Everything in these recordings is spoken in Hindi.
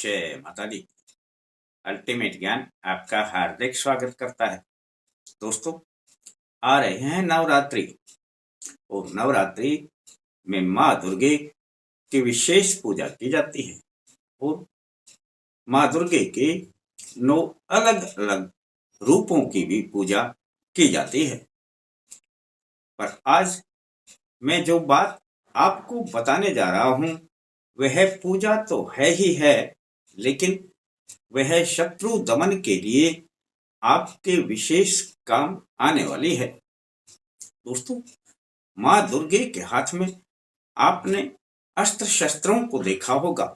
जय माता दी। अल्टीमेट ज्ञान आपका हार्दिक स्वागत करता है। दोस्तों, आ रहे हैं नवरात्रि और नवरात्रि में माँ दुर्गे की विशेष पूजा की जाती है और माँ दुर्गे के 9 अलग अलग रूपों की भी पूजा की जाती है। पर आज मैं जो बात आपको बताने जा रहा हूँ वह पूजा तो है ही है, लेकिन वह शत्रु दमन के लिए आपके विशेष काम आने वाली है। दोस्तों, माँ दुर्गे के हाथ में आपने अस्त्र शस्त्रों को देखा होगा।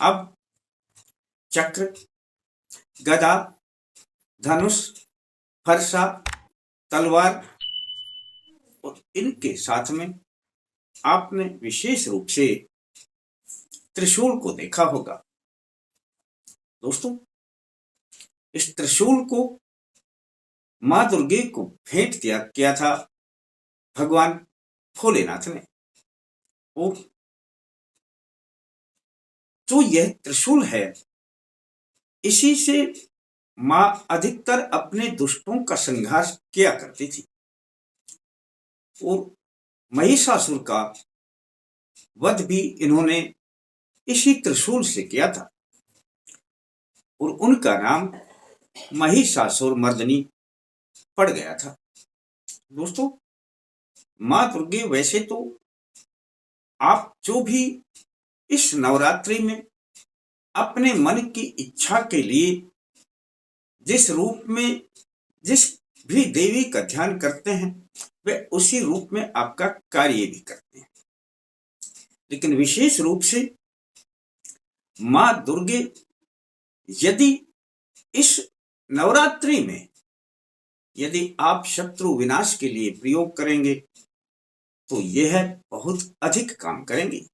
अब चक्र, गदा, धनुष, फरसा, तलवार और इनके साथ में आपने विशेष रूप से त्रिशूल को देखा होगा। दोस्तों, इस त्रिशूल को माँ दुर्गे को भेंट किया था भगवान भोलेनाथ ने। और जो यह त्रिशूल है, इसी से माँ अधिकतर अपने दुष्टों का संहार किया करती थी और महिषासुर का वध भी इन्होंने इसी त्रिशूल से किया था और उनका नाम महिषासुर मर्दनी पड़ गया था। दोस्तों, माँ दुर्गे वैसे तो आप जो भी इस नवरात्रि में अपने मन की इच्छा के लिए जिस रूप में जिस भी देवी का ध्यान करते हैं वे उसी रूप में आपका कार्य भी करते हैं। लेकिन विशेष रूप से माँ दुर्गे यदि इस नवरात्रि में यदि आप शत्रु विनाश के लिए प्रयोग करेंगे तो यह बहुत अधिक काम करेंगे।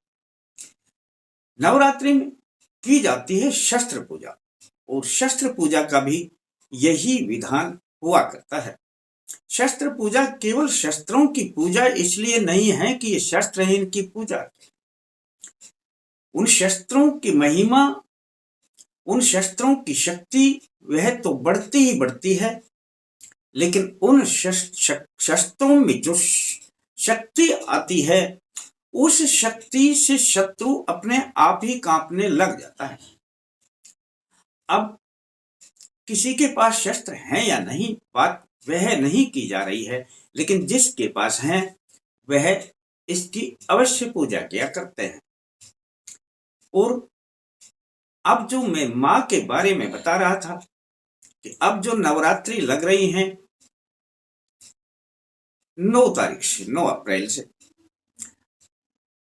नवरात्रि में की जाती है शस्त्र पूजा और शस्त्र पूजा का भी यही विधान हुआ करता है। शस्त्र पूजा केवल शस्त्रों की पूजा इसलिए नहीं है कि ये शस्त्र है इनकी पूजा। उन शस्त्रों की महिमा, उन शस्त्रों की शक्ति वह तो बढ़ती ही बढ़ती है, लेकिन उन शस्त्रों में जो शक्ति आती है उस शक्ति से शत्रु अपने आप ही कांपने लग जाता है। अब किसी के पास शस्त्र हैं या नहीं, बात वह नहीं की जा रही है, लेकिन जिसके पास हैं वह इसकी अवश्य पूजा किया करते हैं। और अब जो मैं माँ के बारे में बता रहा था कि अब जो नवरात्रि लग रही हैं 9 तारीख से, 9 अप्रैल से,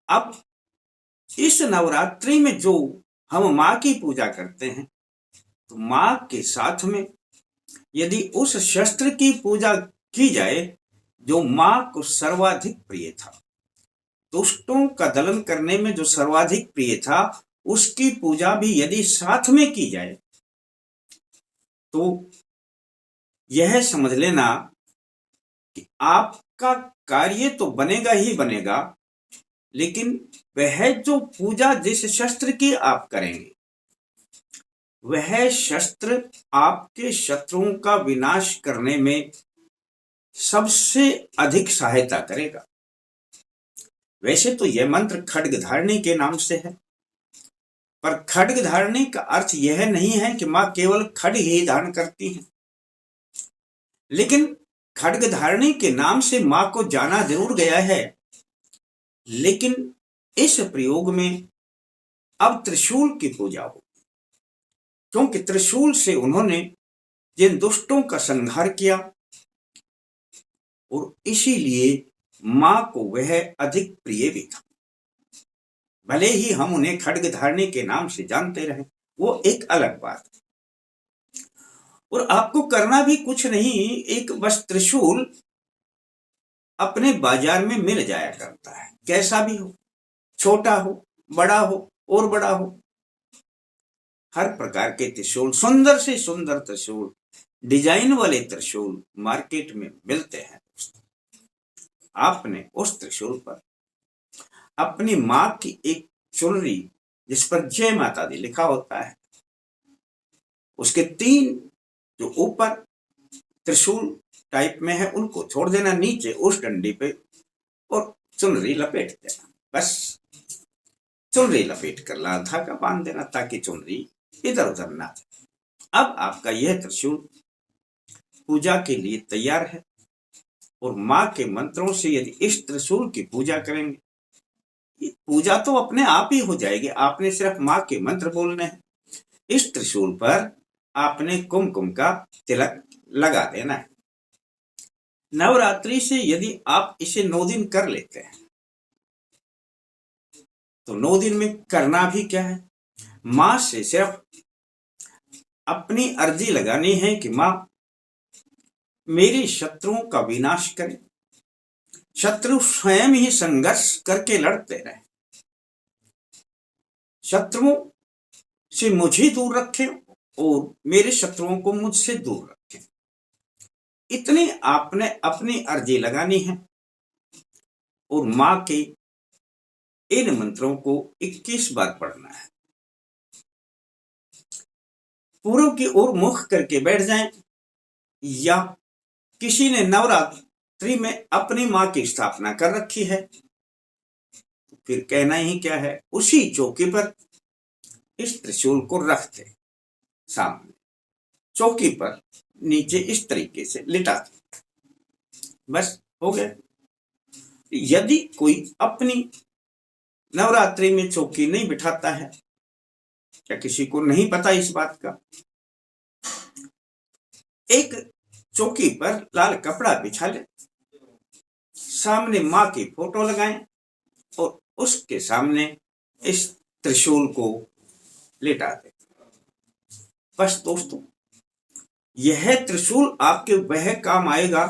अब इस नवरात्रि में जो हम माँ की पूजा करते हैं तो माँ के साथ में यदि उस शस्त्र की पूजा की जाए जो माँ को सर्वाधिक प्रिय था, दुष्टों का दलन करने में जो सर्वाधिक प्रिय था, उसकी पूजा भी यदि साथ में की जाए तो यह समझ लेना कि आपका कार्य तो बनेगा ही बनेगा, लेकिन वह जो पूजा जिस शस्त्र की आप करेंगे वह शस्त्र आपके शत्रुओं का विनाश करने में सबसे अधिक सहायता करेगा। वैसे तो यह मंत्र खड्ग धारणी के नाम से है, पर खड्ग धारणी का अर्थ यह नहीं है कि माँ केवल खड्ग ही धारण करती हैं, लेकिन खड्ग धारणी के नाम से माँ को जाना जरूर गया है, लेकिन इस प्रयोग में अब त्रिशूल की पूजा हो, क्योंकि त्रिशूल से उन्होंने जिन दुष्टों का संहार किया और इसीलिए माँ को वह अधिक प्रिय भी था। भले ही हम उन्हें खड्ग धारणी के नाम से जानते रहे, वो एक अलग बात है। और आपको करना भी कुछ नहीं, एक बस त्रिशूल अपने बाजार में मिल जाया करता है, कैसा भी हो, छोटा हो, बड़ा हो और बड़ा हो, हर प्रकार के त्रिशूल, सुंदर से सुंदर त्रिशूल, डिजाइन वाले त्रिशूल मार्केट में मिलते हैं। आपने उस त्रिशूल पर अपनी माँ की एक चुनरी जिस पर जय माता दी लिखा होता है, उसके 3 जो ऊपर त्रिशूल टाइप में है उनको छोड़ देना नीचे उस डंडी पे और चुनरी लपेट देना। बस चुनरी लपेट कर लाल धागा बांध देना ताकि चुनरी इधर उधर ना जाए। अब आपका यह त्रिशूल पूजा के लिए तैयार है और माँ के मंत्रों से यदि इस त्रिशूल की पूजा करेंगे, ये पूजा तो अपने आप ही हो जाएगी। आपने सिर्फ माँ के मंत्र बोलने हैं। इस त्रिशूल पर आपने कुमकुम का तिलक लगा देना है। नवरात्रि से यदि आप इसे 9 दिन कर लेते हैं तो 9 दिन में करना भी क्या है, माँ से सिर्फ अपनी अर्जी लगानी है कि माँ मेरे शत्रुओं का विनाश करें, शत्रु स्वयं ही संघर्ष करके लड़ते रहे, शत्रुओं से मुझे दूर रखें और मेरे शत्रुओं को मुझसे दूर रखें। इतनी आपने अपनी अर्जी लगानी है और माँ के इन मंत्रों को 21 बार पढ़ना है। पूर्व की ओर मुख करके बैठ जाएं या किसी ने नवरात्रि में अपनी माँ की स्थापना कर रखी है तो फिर कहना ही क्या है, उसी चौकी पर इस त्रिशूल को रख दे, सामने चौकी पर नीचे इस तरीके से लिटा दे, बस हो गया। यदि कोई अपनी नवरात्रि में चौकी नहीं बिठाता है या किसी को नहीं पता इस बात का, एक चौकी पर लाल कपड़ा बिछा ले, सामने माँ की फोटो लगाएं और उसके सामने इस त्रिशूल को लेटा दे। बस दोस्तों, यह त्रिशूल आपके वह काम आएगा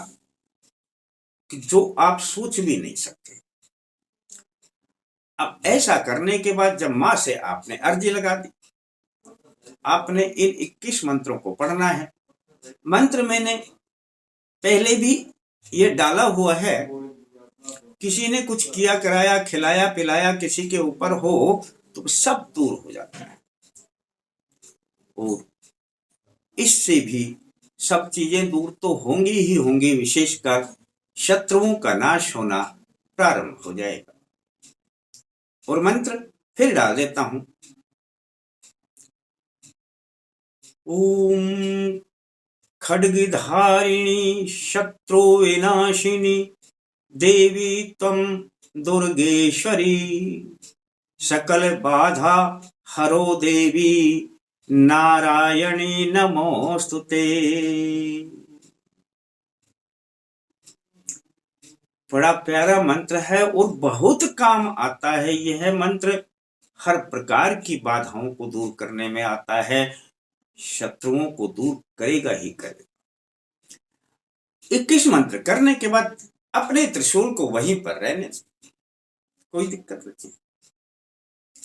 कि जो आप सोच भी नहीं सकते। अब ऐसा करने के बाद जब माँ से आपने अर्जी लगा दी, आपने इन 21 मंत्रों को पढ़ना है। मंत्र मैंने पहले भी ये डाला हुआ है, किसी ने कुछ किया कराया खिलाया पिलाया किसी के ऊपर हो तो सब दूर हो जाता है और इससे भी सब चीजें दूर तो होंगी ही होंगी, विशेषकर शत्रुओं का नाश होना प्रारंभ हो जाएगा। और मंत्र फिर डाल देता हूं, ओम खड्गधारिणी शत्रु विनाशिनी देवी त्वं दुर्गेश्वरी, सकल बाधा हरो देवी नारायणी नमोस्तुते। बड़ा प्यारा मंत्र है और बहुत काम आता है। यह मंत्र हर प्रकार की बाधाओं को दूर करने में आता है, शत्रुओं को दूर करेगा ही करेगा। 21 मंत्र करने के बाद अपने त्रिशूल को वहीं पर रहने, कोई दिक्कत नहीं।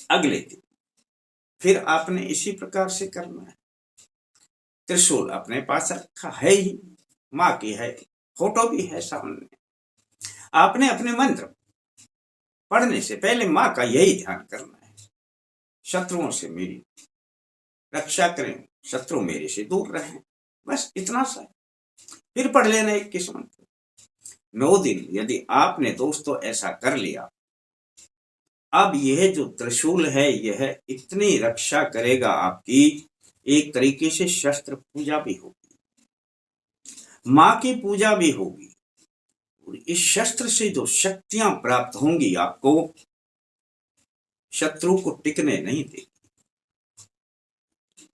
अगले दिन फिर आपने इसी प्रकार से करना है। त्रिशूल अपने पास रखा है ही, माँ की है, फोटो भी है सामने। आपने अपने मंत्र पढ़ने से पहले माँ का यही ध्यान करना है, शत्रुओं से मेरी रक्षा करें, शत्रु मेरे से दूर रहें, बस इतना सा। फिर पढ़ लेना 21 मंत्र। 9 दिन यदि आपने दोस्तों ऐसा कर लिया, अब यह जो त्रिशूल है यह इतनी रक्षा करेगा आपकी, एक तरीके से शस्त्र पूजा भी होगी, माँ की पूजा भी होगी और इस शस्त्र से जो शक्तियां प्राप्त होंगी आपको, शत्रु को टिकने नहीं देगी।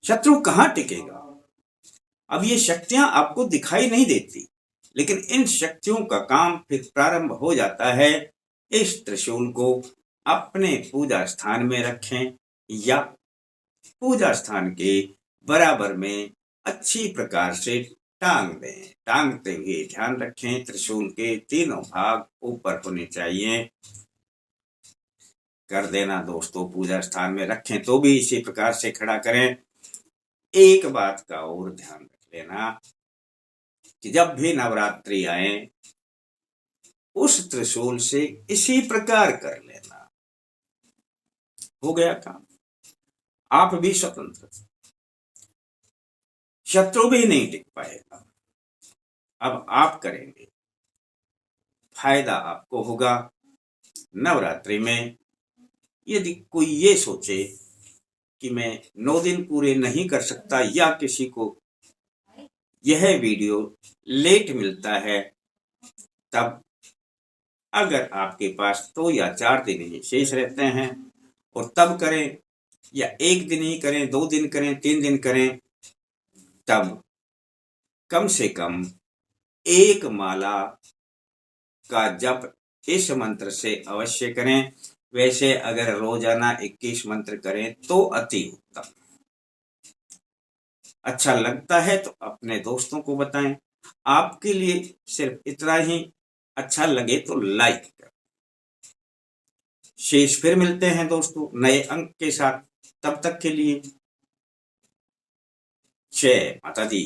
शत्रु कहां टिकेगा? अब ये शक्तियां आपको दिखाई नहीं देती, लेकिन इन शक्तियों का काम फिर प्रारंभ हो जाता है। इस त्रिशूल को अपने पूजा स्थान में रखें या पूजा स्थान के बराबर में अच्छी प्रकार से टांग दें। टांगते हुए ध्यान रखें त्रिशूल के तीनों भाग ऊपर होने चाहिए। कर देना दोस्तों, पूजा स्थान में रखें तो भी इसी प्रकार से खड़ा करें। एक बात का और ध्यान रख लेना कि जब भी नवरात्रि आए उस त्रिशूल से इसी प्रकार कर लेना। हो गया काम। आप भी स्वतंत्र, शत्रु भी नहीं टिक पाएगा। अब आप करेंगे, फायदा आपको होगा। नवरात्रि में यदि कोई ये सोचे कि मैं 9 दिन पूरे नहीं कर सकता, या किसी को यह वीडियो लेट मिलता है, तब अगर आपके पास 2 या 4 दिन ही शेष रहते हैं और तब करें, या 1 दिन ही करें, 2 दिन करें, 3 दिन करें, तब कम से कम 1 माला का जप इस मंत्र से अवश्य करें। वैसे अगर रोजाना 21 मंत्र करें तो अति उत्तम। अच्छा लगता है तो अपने दोस्तों को बताएं। आपके लिए सिर्फ इतना ही, अच्छा लगे तो लाइक करें। शेष फिर मिलते हैं दोस्तों नए अंक के साथ। तब तक के लिए जय माता दी।